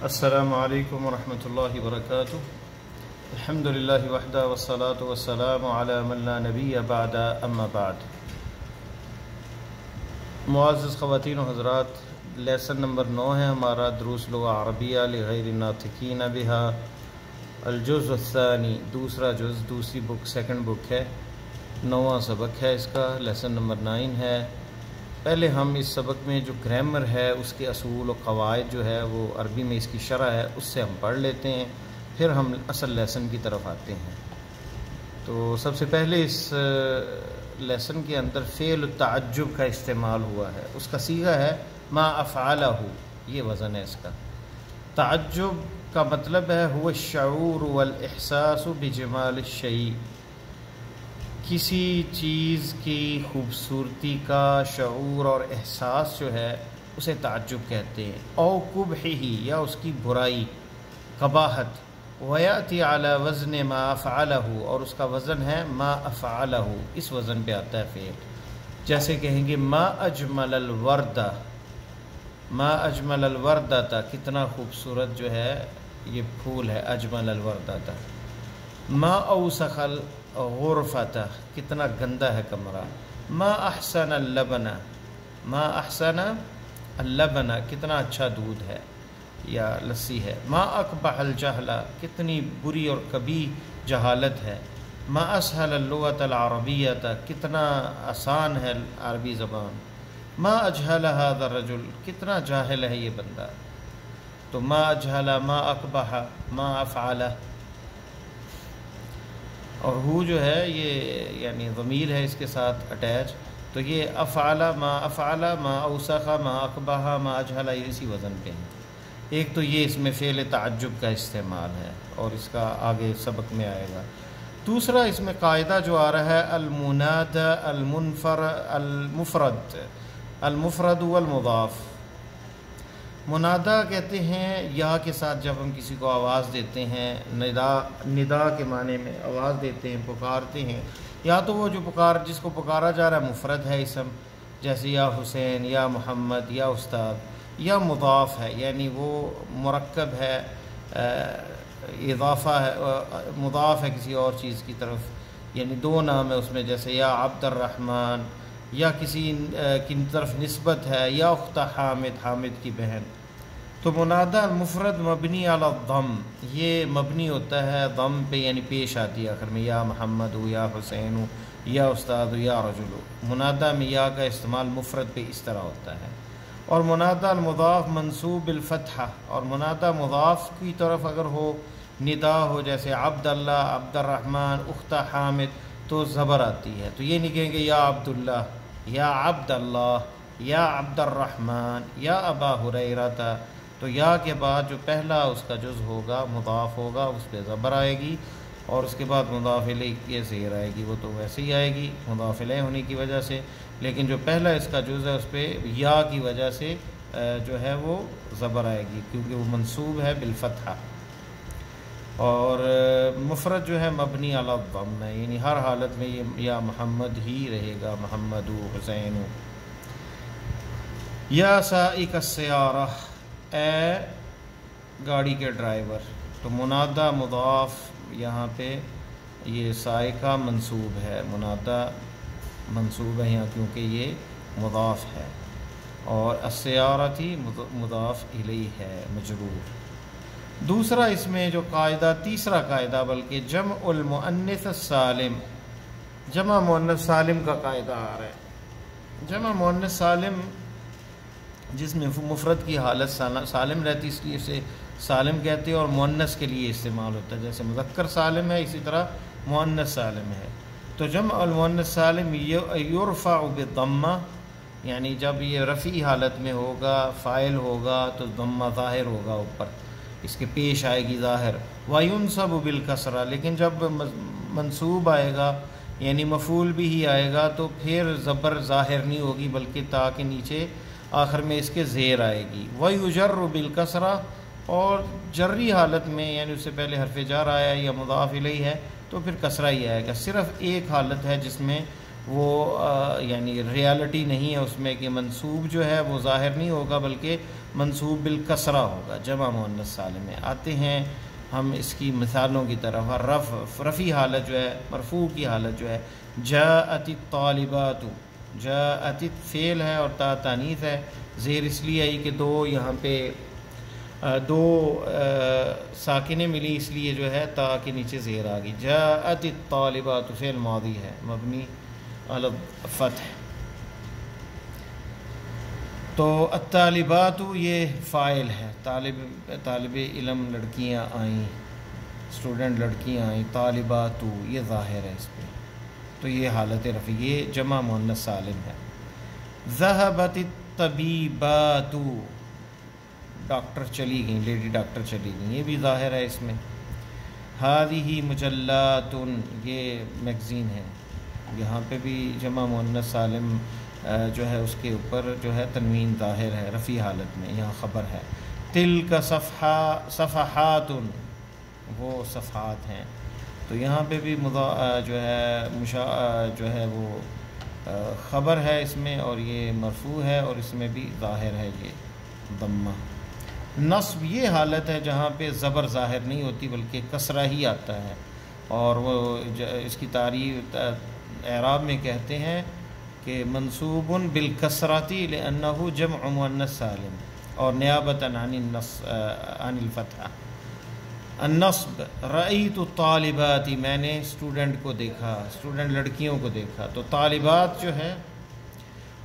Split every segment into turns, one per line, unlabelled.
السلام علیکم ورحمۃ اللہ وبرکاتہ۔ الحمد للہ وحدہ والصلاة والسلام علی من لا نبی بعد اما بعد۔ معزز خواتین و حضرات، لیسن نمبر 9 ہے ہمارا دروس لغہ عربیہ لغیر الناطقین بہا، الجزء الثانی، دوسرا جز، دوسری بک، سیکنڈ بک ہے، 9واں سبق ہے اس کا، لیسن نمبر 9 ہے۔ پہلے ہم اس سبق میں جو گرامر ہے اس کے اصول و قواعد جو ہے وہ عربی میں اس کی شرح ہے اس سے ہم پڑھ لیتے ہیں، پھر ہم اصل لیسن کی طرف آتے ہیں۔ تو سب سے پہلے اس لیسن کے اندر فعل التعجب کا استعمال ہوا ہے، اس کا صیغہ ہے ما افعلہ، یہ وزن ہے اس کا۔ تعجب کا مطلب ہے هو الشعور والاحساس بجمال الشیء، کسی چیز کی خوبصورتی کا شعور اور احساس جو ہے اسے تعجب کہتے ہیں، او قبحہ، یا اس کی برائی، قباحت، ویأتی علی وزن ما افعلہ، اور اس کا وزن ہے ما افعلہ، اس وزن پہ آتا ہے فعل۔ جیسے کہیں گے ما اجمل الوردہ، ما اجمل الوردہ تا، کتنا خوبصورت جو ہے یہ پھول ہے، اجمل الوردہ تا۔ ما اوسخ الغرفۃ، کتنا گندا ہے کمرہ۔ ما احسن اللبن، ما احسن اللبن، کتنا اچھا دودھ ہے یا لسی ہے۔ ما اقبح الجہل، کتنی بری اور کبھی جہالت ہے۔ ما اسہل اللغۃ العربیۃ، کتنا آسان ہے عربی زبان۔ ما اجہل ھذا الرجل، کتنا جاہل ہے یہ بندہ۔ تو ما اجہل، ما اقبح، ما افعلہ، اور ہو جو ہے یہ یعنی ضمیر ہے اس کے ساتھ اٹیچ، تو یہ افعلہ، ما افعلہ، ما اوسخ، ما اقبح، ما اجہل، یہ اسی وزن پہ ہیں۔ ایک تو یہ اس میں فعل تعجب کا استعمال ہے اور اس کا آگے سبق میں آئے گا۔ دوسرا اس میں قاعدہ جو آ رہا ہے المنادى المفرد، المفرد والمضاف۔ منادا کہتے ہیں یا کے ساتھ جب ہم کسی کو آواز دیتے ہیں، ندا کے معنی میں آواز دیتے ہیں، پکارتے ہیں، یا تو وہ جو جس کو پکارا جا رہا ہے مفرد ہے اسم، جیسے یا حسین، یا محمد، یا استاد، یا مضاف ہے یعنی وہ مرکب ہے، اضافہ ہے، مضاف ہے کسی اور چیز کی طرف، یعنی دو نام ہے اس میں، جیسے یا عبد الرحمن، یا کسی کی طرف نسبت ہے، یا اخت حامد، حامد کی بہن۔ تو منادى المفرد مبنی علی الضم، یہ مبنی ہوتا ہے ضم پہ، یعنی پیش آتی ہے آخر میں، یا محمد ہو، یا حسین ہو، یا استاد ہو، یا رجل ہو۔ منادى میں یا کا استعمال مفرد پہ اس طرح ہوتا ہے۔ اور منادى المضاف منصوب بالفتحہ، اور منادى مضاف کی طرف اگر ہو، ندا ہو، جیسے عبد اللہ، عبد الرحمن، اخت حامد، تو زبر آتی ہے، تو یہ نہیں کہیں گے یا عبداللہ، یا عبد اللہ، یا عبد الرحمن، یا ابا ہریرہ، تو یا کے بعد جو پہلا اس کا جز ہوگا مضاف ہوگا اس پہ زبر آئے گی، اور اس کے بعد مضاف الیہ کی زیر آئے گی، وہ تو ویسے ہی آئے گی مضاف الیہ ہونے کی وجہ سے، لیکن جو پہلا اس کا جز ہے اس پہ یا کی وجہ سے جو ہے وہ زبر آئے گی، کیونکہ وہ منصوب ہے بالفتحہ۔ اور مفرد جو ہے مبنی علی الضم ہے، یعنی ہر حالت میں یہ یا محمد ہی رہے گا، محمد حسین۔ یا سائق السیارہ، اے گاڑی کے ڈرائیور، تو منادى مضاف یہاں پہ یہ سائقہ منصوب ہے، منادى منصوب ہے یہاں کیونکہ یہ مضاف ہے، اور السیارتی مضاف الیہ ہے، مجرور۔ دوسرا اس میں جو قاعدہ، تیسرا قاعدہ بلکہ جمع المؤنث السالم، جمع مؤنث سالم کا قاعدہ آ رہا ہے۔ جمع مؤنث سالم جس میں مفرد کی حالت سالم رہتی، اس لیے اسے سالم کہتے ہیں، اور مؤنث کے لیے استعمال ہوتا ہے، جیسے مذکر سالم ہے اسی طرح مؤنث سالم ہے۔ تو جمع المؤنث سالم یرفع بالضمہ، یعنی جب یہ رفعی حالت میں ہوگا، فاعل ہوگا تو ضمہ ظاہر ہوگا اوپر، اس کے پیش آئے گی ظاہر۔ وَيُنْصَبُ بِالْكَسْرَةِ، لیکن جب منصوب آئے گا یعنی مفعول بھی ہی آئے گا تو پھر زبر ظاہر نہیں ہوگی بلکہ تا کے نیچے آخر میں اس کے زیر آئے گی۔ وَيُجَرُّ بِالْكَسْرَةِ، اور جری حالت میں یعنی اس سے پہلے حرف جر آیا ہے یا مضاف الیہ ہے تو پھر کسرہ ہی آئے گا۔ صرف ایک حالت ہے جس میں وہ یعنی ریالٹی نہیں ہے اس میں کہ منصوب جو ہے وہ ظاہر نہیں ہوگا بلکہ منصوب بالکسرہ ہوگا، جمع مؤنث سالم میں۔ آتے ہیں ہم اس کی مثالوں کی طرف۔ رفعی حالت جو ہے، مرفوع کی حالت جو ہے، جاءت الطالبات، جاءت فعل ہے اور تا تانیث ہے، زیر اس لیے آئی کہ دو یہاں پہ دو ساکنیں ملی، اس لیے جو ہے تا کے نیچے زیر آ گئی۔ جاءت الطالبات فعل ماضی ہے مبنی علی الفتح۔ تو الطالبات یہ فاعل ہے، طالب علم لڑکیاں آئیں، اسٹوڈنٹ لڑکیاں آئیں، طالبات یہ ظاہر ہے اس پہ، تو یہ حالت رفع، یہ جمع مؤنث سالم ہے۔ ذہبت الطبیبات، ڈاکٹر چلی گئیں، لیڈی ڈاکٹر چلی گئیں، یہ بھی ظاہر ہے اس میں۔ ہذہ مجلات، یہ میگزین ہے، یہاں پہ بھی جمع مؤنث سالم جو ہے اس کے اوپر جو ہے تنوین ظاہر ہے رفعی حالت میں، یہاں خبر ہے۔ تلک صفحات، وہ صفحات ہیں، تو یہاں پہ بھی جو ہے وہ خبر ہے اس میں، اور یہ مرفوع ہے، اور اس میں بھی ظاہر ہے یہ ضمہ۔ نصب یہ حالت ہے جہاں پہ زبر ظاہر نہیں ہوتی بلکہ کسرہ ہی آتا ہے، اور وہ اس کی تعریف اعراب میں کہتے ہیں کہ منصوب بالکسرۃ لأنہ جمع مؤنث سالم، اور نیابۃ عن الفتحہ۔ النصب رأیت الطالبات، میں نے اسٹوڈنٹ کو دیکھا، اسٹوڈنٹ لڑکیوں کو دیکھا، تو طالبات جو ہے،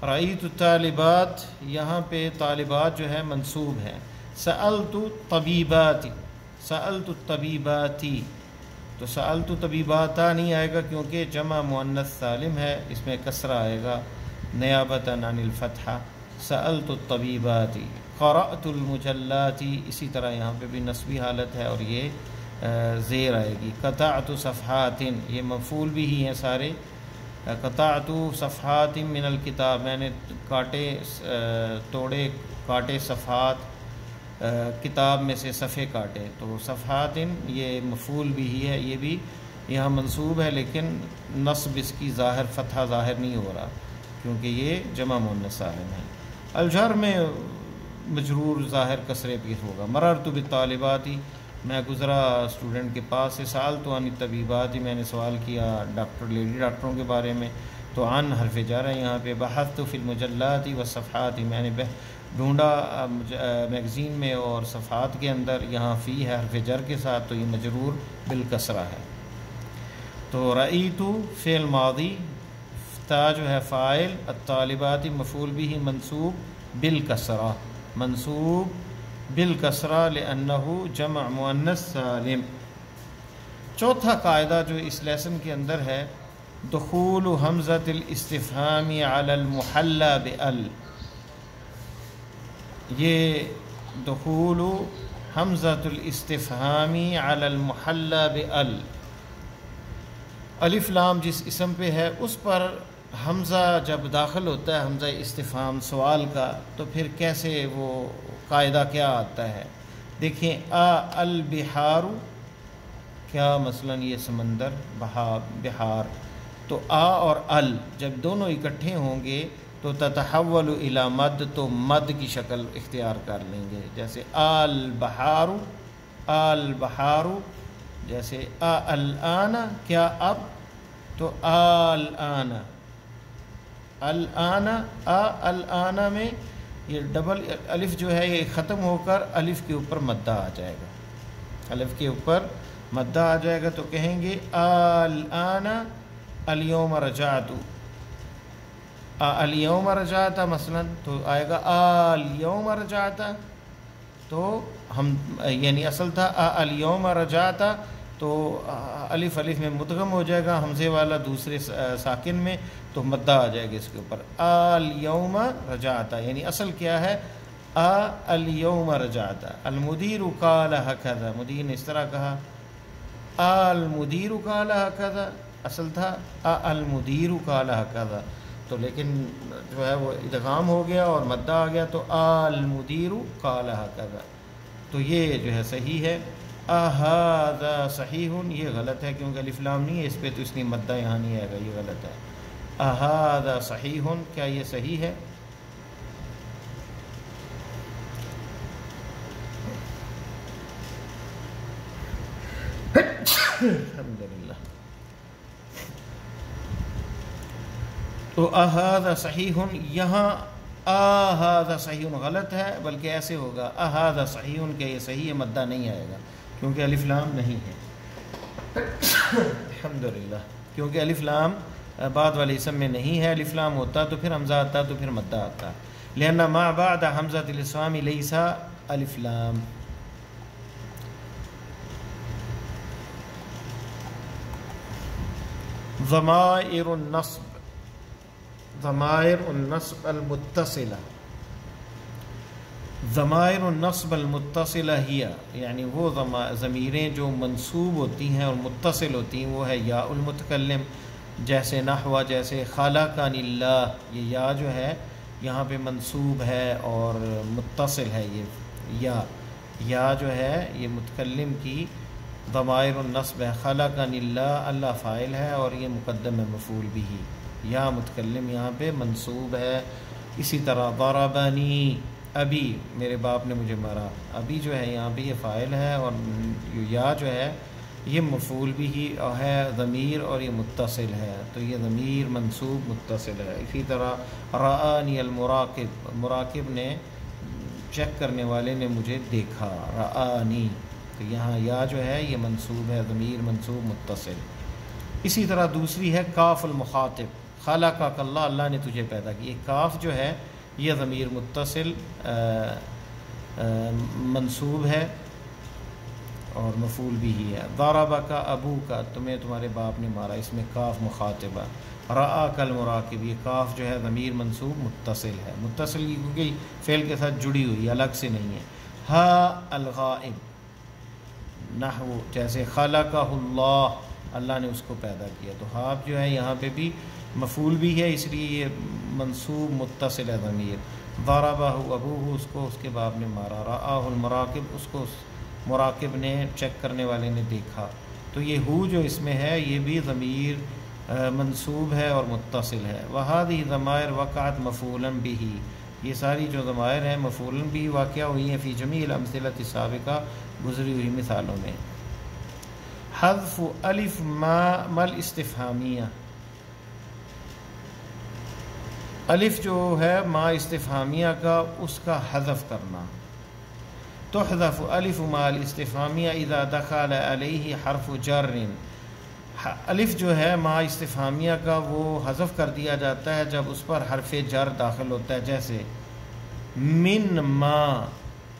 رأیت الطالبات، یہاں پہ طالبات جو ہے منصوب ہے۔ سألت الطبیبات، سألت الطبیبات، تو سألت طبیباتا نہیں آئے گا کیونکہ جمع مؤنث سالم ہے، اس میں کسرہ آئے گا نیابۃ عن الفتحہ۔ سألت الطبیبات، قرأت المجلات، اسی طرح یہاں پہ بھی نصبی حالت ہے اور یہ زیر آئے گی۔ قطعت صفحات، یہ مفعول بھی ہی ہیں سارے۔ قطعت صفحات من الکتاب، میں نے کاٹے صفحات، کتاب میں سے صفحے کاٹے، تو صفحات یہ مفعول بھی ہی ہے، یہ بھی یہاں منصوب ہے، لیکن نصب اس کی ظاہر فتحہ ظاہر نہیں ہو رہا کیونکہ یہ جمع مؤنث سالم ہے۔ الجر میں مجرور ظاہر کسرے بھی ہوگا۔ مررت بالطالبات، میں گزرا اسٹوڈنٹ کے پاس سے۔ سألت عن الطبیبات، میں نے سوال کیا لیڈی ڈاکٹروں کے بارے میں، تو عن حرف جر ہے یہاں پہ۔ بحثت فی المجلات والصفحات، میں نے ڈھونڈا میگزین میں اور صفحات کے اندر، یہاں فی ہے حرف جر کے ساتھ، تو یہ مجرور بالکسرہ ہے۔ تو رأیت فعل ماضی، تا جو ہے فاعل، الطالبات مفعول بھی منصوب بالکسرہ، منصوب بالکسرہ لأنہ جمع مؤنث سالم۔ چوتھا قاعدہ جو اس لیسن کے اندر ہے، دخول حمزۃ الاستفہام علی المحلی بال، یہ دخول حمزۃ الاستفہام علی المحلی بال، الف لام جس اسم پہ ہے اس پر حمزہ جب داخل ہوتا ہے، حمزہ استفہام سوال کا، تو پھر کیسے وہ قاعدہ کیا آتا ہے؟ دیکھیں، البحار، کیا مثلا یہ سمندر، بحار، تو اور ال جب دونوں اکٹھے ہوں گے تو تتحول الی مد، تو مد کی شکل اختیار کر لیں گے، جیسے البحار، البحار، جیسے الآن، کیا اب، تو الآن، الآن، الآن میں یہ ڈبل الف جو ہے یہ ختم ہو کر الف کے اوپر مدہ آ جائے گا، الف کے اوپر مدہ آ جائے گا، تو کہیں گے الآن الیوم رجعت، الیوم رجعت مثلا، تو آئے گا الیوم رجعت، تو ہم یعنی اصل تھا الیوم رجعت، تو الف الف میں مدغم ہو جائے گا، حمزے والا دوسرے ساکن میں، تو مدہ آ جائے گا اس کے اوپر، الیوم رجعت، یعنی اصل کیا ہے، الیوم رجعت۔ المدیر قال ہکذا، مدیر نے اس طرح کہا، المدیر قال ہکذا، اصل تھا المدیر قال ہکذا، تو لیکن جو ہے وہ ادغام ہو گیا اور مدہ آ گیا، تو المدیر قال ہکذا، تو یہ جو ہے صحیح ہے۔ اہذا صحیح، یہ غلط ہے کیونکہ الف لام نہیں ہے اس پہ، تو اس لیے مدہ یہاں نہیں آئے گا، یہ غلط ہے۔ اہذا صحیح، کیا یہ صحیح ہے؟ الحمدللہ. تو اہذا صحیح، یہاں اہذا صحیح غلط ہے، بلکہ ایسے ہوگا اہذا صحیح کہ یہ صحیح ہے، مدہ نہیں آئے گا کیونکہ الف لام نہیں ہے. الحمدللہ. کیونکہ الف لام بعد والے اسم میں نہیں ہے. الف لام ہوتا تو پھر حمزہ آتا تو پھر مدہ آتا. لأن ما بعد حمزة الإسلام ليس الف لام. ضمائر النصب، ضمائر النصب المتصلة، ضمائر النصب المتصلة ہی، یعنی وہ ضمیریں جو منصوب ہوتی ہیں اور متصل ہوتی ہیں، وہ ہے یا المتکلم، جیسے نحو، جیسے خلقنی اللہ. یہ یا جو ہے یہاں پہ منصوب ہے اور متصل ہے. یہ یا جو ہے یہ متکلم کی ضمائر النصب ہے. خلقنی اللہ، اللہ فاعل ہے اور یہ مقدم ہے مفعول بھی. یا متکلم یہاں پہ منصوب ہے. اسی طرح ضربنی ابی، میرے باپ نے مجھے مارا. ابی جو ہے یہاں پہ یہ فاعل ہے اور یا جو ہے یہ مفعول بھی ہے ضمیر اور یہ متصل ہے. تو یہ ضمیر منصوب متصل ہے. اسی طرح رآنی المراقب، مراقب نے چیک کرنے والے نے مجھے دیکھا. رآنی، تو یہاں یا جو ہے یہ منصوب ہے، ضمیر منصوب متصل. اسی طرح دوسری ہے کاف المخاطب، خلقک اللہ، اللہ نے تجھے پیدا کیا. کاف جو ہے یہ ضمیر متصل منصوب ہے اور مفعول بھی ہی ہے. ضربک ابوک، تمہیں تمہارے باپ نے مارا، اس میں کاف مخاطبہ. رآک المراقب، یہ کاف جو ہے ضمیر منصوب متصل ہے. متصل کیونکہ فعل کے ساتھ جڑی ہوئی، الگ سے نہیں ہے. ہا الغائب، نحو جیسے خلقہ اللہ، اللہ نے اس کو پیدا کیا. تو ہا جو ہے یہاں پہ بھی مفعول بھی ہے، اس لیے یہ منصوب متصل ہے ضمیر. ضربہ ابوہ، اس کو اس کے باپ نے مارا. رآہ المراقب، اس کو مراقب نے چیک کرنے والے نے دیکھا. تو یہ ہو جو اس میں ہے یہ بھی ضمیر منصوب ہے اور متصل ہے. وہذہ ضمائر وقعت مفعولا بہ، یہ ساری جو ضمائر ہیں مفعولا بہ واقع ہوئی ہیں فی جمیع الامثلۃ السابقہ، گزری ہوئی مثالوں میں. حذف الف ما الاستفہامیہ، الف جو ہے ما استفہامیہ کا اس کا حذف کرنا. تحذف الف ما الاستفہامیہ اذا دخل علیہ حرف جر، الف جو ہے ما استفہامیہ کا وہ حذف کر دیا جاتا ہے جب اس پر حرف جر داخل ہوتا ہے. جیسے من ما،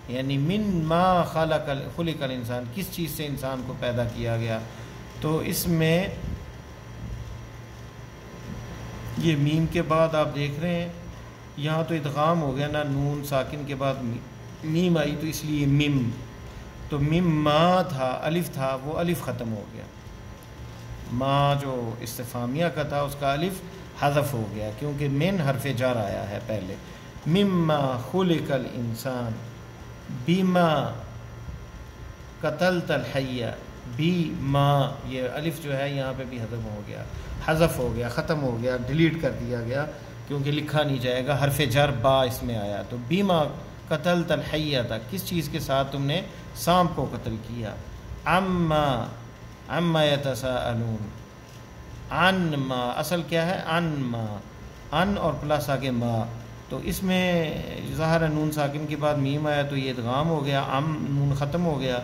یعنی من ما خلق الانسان، کس چیز سے انسان کو پیدا کیا گیا. تو اس میں یہ میم کے بعد آپ دیکھ رہے ہیں یہاں تو ادغام ہو گیا نا، نون ساکن کے بعد میم آئی تو اس لیے مم. تو مم ما تھا، الف تھا، وہ الف ختم ہو گیا. ما جو استفہامیہ کا تھا اس کا الف حذف ہو گیا کیونکہ من حرف جر آیا ہے پہلے. مما خلق الانسان، بیما قتلت الحیہ، بیما، یہ الف جو ہے یہاں پہ بھی حذف ہو گیا، حذف ہو گیا، ختم ہو گیا، ڈیلیٹ کر دیا گیا کیونکہ لکھا نہیں جائے گا. حرف جر با اس میں آیا. تو بیما قتلت الحیہ تھا، کس چیز کے ساتھ تم نے سانپ کو قتل کیا. عما یتساءلون، عن ما، اصل کیا ہے عن ما، ان اور پلس آگے ما. تو اس میں ظاہر نون ساکن کے بعد میم آیا تو یہ ادغام ہو گیا، نون ختم ہو گیا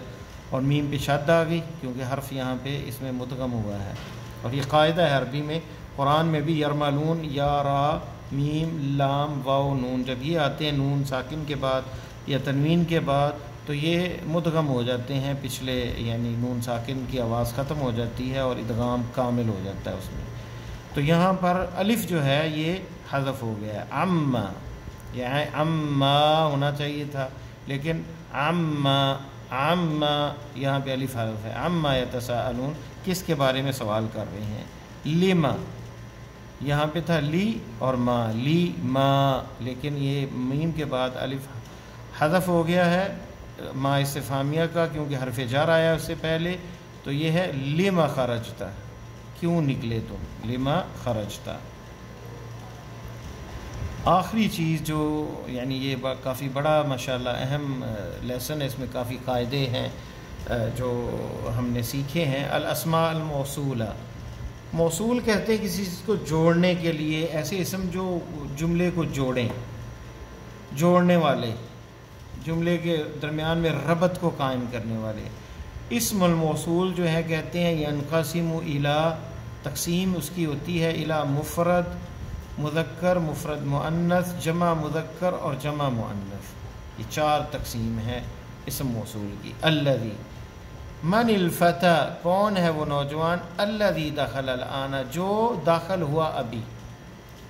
اور میم پہ شد آ گئی کیونکہ حرف یہاں پہ اس میں مدغم ہوا ہے. اور یہ قاعدہ ہے عربی میں، قرآن میں بھی یرملون، یا را میم لام واو نون، جب یہ آتے ہیں نون ساکن کے بعد یا تنوین کے بعد تو یہ مدغم ہو جاتے ہیں پچھلے، یعنی نون ساکن کی آواز ختم ہو جاتی ہے اور ادغام کامل ہو جاتا ہے اس میں. تو یہاں پر الف جو ہے یہ حذف ہو گیا. عما، یہاں عما ہونا چاہیے تھا لیکن عما یہاں پہ الف حذف ہے. عما یتساءلون، کس کے بارے میں سوال کر رہے ہیں. لما، یہاں پہ تھا لی اور ما، لی ما، لیکن یہ میم کے بعد الف حذف ہو گیا ہے ما استفہامیہ کا کیونکہ حرف جر آیا اس سے پہلے. تو یہ ہے لما خرجتا، کیوں نکلے تم، لما خرجتا. آخری چیز جو یعنی یہ کافی بڑا ماشاءاللہ اہم لیسن ہے، اس میں کافی قاعدے ہیں جو ہم نے سیکھے ہیں، الاسماء الموصولہ، موصول کہتے ہیں کسی چیز کو جوڑنے کے لیے، ایسے اسم جو جملے کو جوڑیں، جوڑنے والے، جملے کے درمیان میں ربط کو قائم کرنے والے۔ اسم الموصول جو ہے کہتے ہیں ینقسم الی، تقسیم اس کی ہوتی ہے الی مفرد مذکر، مفرد مؤنث، جمع مذکر اور جمع مؤنث، یہ 4 تقسیم ہے اسم موصول کی۔ الذی، من الفتى، کون ہے وہ نوجوان، الذی دخل الآن، جو داخل ہوا ابھی۔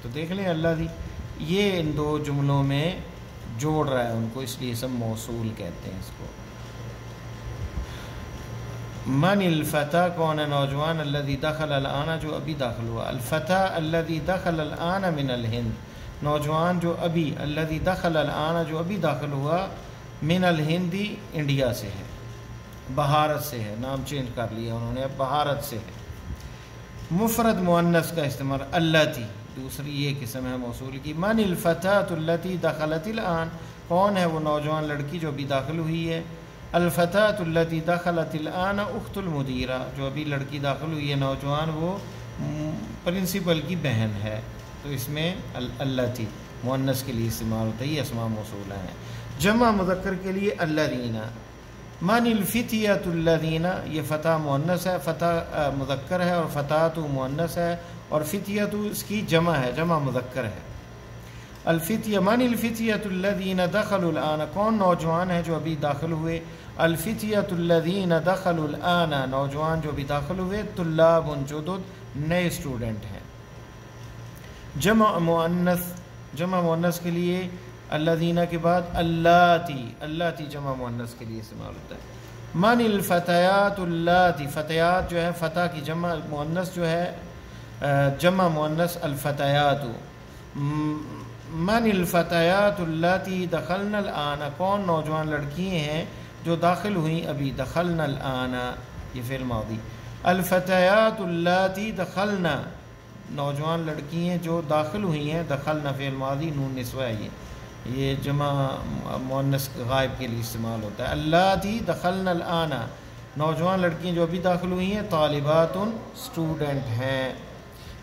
تو دیکھ لیں الذی یہ ان 2 جملوں میں جوڑ رہا ہے ان کو، اس لیے اسم موصول کہتے ہیں اس کو۔ من الفتى، کون ہے نوجوان، الذي دخل الآن، جو ابھی داخل ہوا، الفتى الذي دخل الآن من الهند، نوجوان جو ابھی، الذي دخل الآن جو ابھی داخل ہوا، من الهند انڈیا سے ہے، بہارت سے ہے، نام چینج کر لیا انہوں نے، اب بہارت سے ہے۔ مفرد مؤنث کا استعمال، اللتی، دوسری یہ قسم ہے موصول کی۔ من الفتاة التي دخلت الآن، کون ہے وہ نوجوان لڑکی جو ابھی داخل ہوئی ہے، الفتاة التي دخلت الآن اخت المدیرہ، جو ابھی لڑکی داخل ہوئی ہے نوجوان، وہ پرنسپل کی بہن ہے۔ تو اس میں التی مؤنث کے لیے استعمال ہوتا ہے، یہ اسماء موصولہ ہیں۔ جمع مذکر کے لیے الذین، من الفتیۃ الذین، یہ فتح مؤنث ہے، فتح مذکر ہے، اور فتاۃ مؤنث ہے، اور فتیۃ اس کی جمع ہے، جمع مذکر ہے۔ الفتیہ، من الفتیۃ الذین دخلوا الآن، کون نوجوان ہے جو ابھی داخل ہوئے، الفتیۃ الذین دخلوا الآن، نوجوان جو ابھی داخل ہوئے، طلاب جدد، نئے اسٹوڈنٹ ہیں۔ جمع مؤنث، جمع مؤنث کے لیے الذین کے بعد اللاتی، اللاتی جمع مؤنث کے لیے استعمال ہوتا ہے۔ من الفتیات اللاتی، فتیات جو ہے فتح کی جمع مؤنث جو ہے، جمع مؤنث الفتیات۔ من الفتیات اللاتی دخلن الآن، کون نوجوان لڑکی ہیں جو داخل ہوئیں ابھی، دخلن الآن یہ فعل ماضی۔ الفتیات اللاتی دخلن، نوجوان لڑکی ہیں جو داخل ہوئی ہیں، دخلن فعل ماضی، نون نسوہ ہے، یہ جمع مؤنث غائب کے لیے استعمال ہوتا ہے۔ اللاتی دخلن الآن، نوجوان لڑکیاں جو ابھی داخل ہوئی ہیں، طالبات اسٹوڈنٹ ہیں۔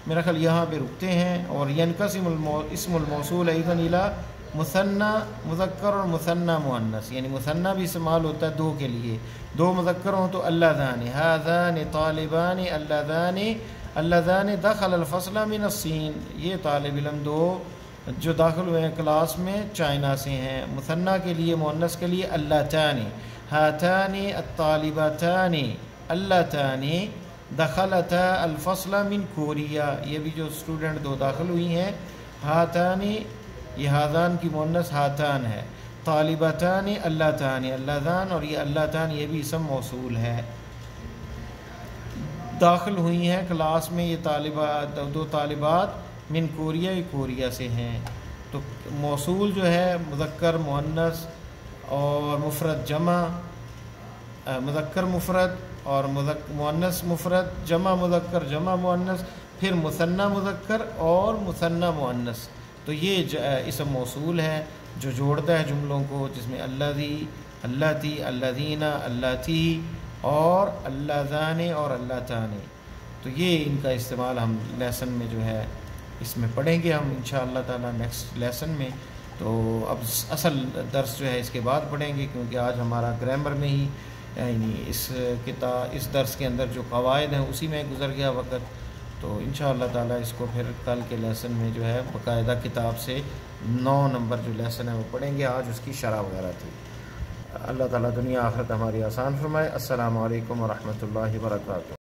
میرا خیال یہاں پہ رکتے ہیں۔ اور ینقسم اسم الموصول ایضاً الی مثنی مذکر اور مثنی مؤنث، یعنی مثنی بھی استعمال ہوتا ہے 2 کے لیے، 2 مذکر ہوں تو اللذان، ہذان طالبان، اللذان، اللذان دخل الفصل من الصین، یہ طالب علم 2 جو داخل ہوئے ہیں کلاس میں چائنا سے ہیں۔ مثنی کے لیے، مؤنث کے لیے اللتان، ہاتان الطالبتان، اللتان دخلتا الفصل من کوریا، یہ بھی جو اسٹوڈنٹ 2 داخل ہوئی ہیں، ہاتان، یہ ہاذان کی مؤنث ہاتان ہے، طالبتان اللتان، اللذان، اور یہ اللتان یہ بھی اسم موصول ہے، داخل ہوئی ہیں کلاس میں یہ طالبات، 2 طالبات من کوریا، یہ کوریا سے ہیں۔ تو موصول جو ہے مذکر مؤنث اور مفرد جمع، مذکر مفرد اور مؤنث مفرد، جمع مذکر جمع مؤنث، پھر مثنی مذکر اور مثنی مؤنث، تو یہ اسم موصول ہے جو جوڑتا ہے جملوں کو، جس میں الذی، اللتی، الذین، اللاتی اور اللذان اور اللتان۔ تو یہ ان کا استعمال ہم لیسن میں جو ہے اس میں پڑھیں گے ہم انشاءاللہ تعالی نیکسٹ لیسن میں۔ تو اب اصل درس جو ہے اس کے بعد پڑھیں گے، کیونکہ آج ہمارا گرامر میں ہی، یعنی اس درس کے اندر جو قواعد ہیں اسی میں گزر گیا وقت۔ تو انشاءاللہ تعالی اس کو پھر کل کے لیسن میں جو ہے باقاعدہ کتاب سے 9 نمبر جو لیسن ہے وہ پڑھیں گے، آج اس کی شرح وغیرہ تھی۔ اللہ تعالیٰ دنیا آخرت ہماری آسان فرمائے۔ السلام علیکم ورحمۃ اللہ وبرکاتہ۔